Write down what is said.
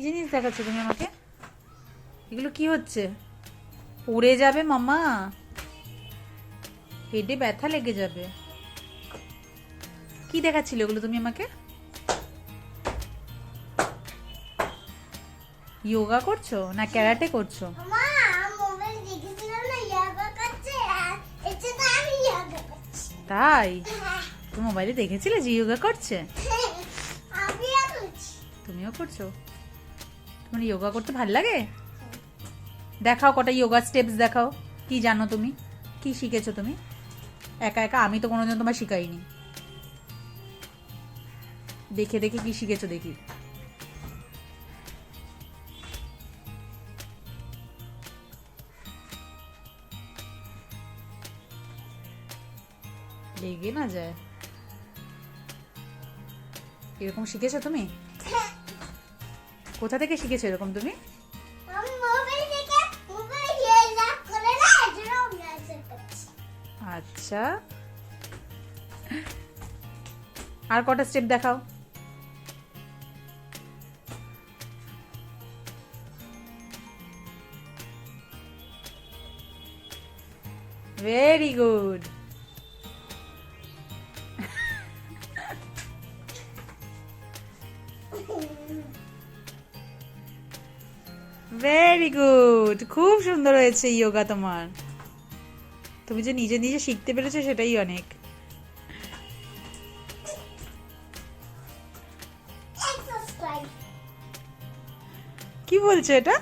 জিনিস দেখাচ্ছ তুমি আমাকে? এগুলো কি হচ্ছে? পড়ে যাবে মামা, হেডে ব্যথা লেগে যাবে। কি দেখাচ্ছিল এগুলো তুমি আমাকে? যোগা করছো না ক্যারাটে করছো? তাই তুমি মোবাইলে দেখেছিলে যে যোগা করছে? তুমিও করছো? তোমার যোগা করতে ভাল লাগে? দেখাও কটা যোগা স্টেপস দেখাও। কি জানো তুমি? কি শিখেছো তুমি একা একা? আমি তো কোনোদিন তোমার শিখাইনি। দেখে দেখে কি শিখেছো দেখি। লেগে না যায় এরকম শিখেছো তুমি? কোথা থেকে শিখেছো এরকম তুমি? আচ্ছা, আর কটা স্টেপ দেখাও। Very good. ভেরি গুড, খুব সুন্দর হয়েছে যোগা তোমার। তুমি যে নিজে নিজে শিখতে পেরেছো সেটাই অনেক। কি বলছো এটা?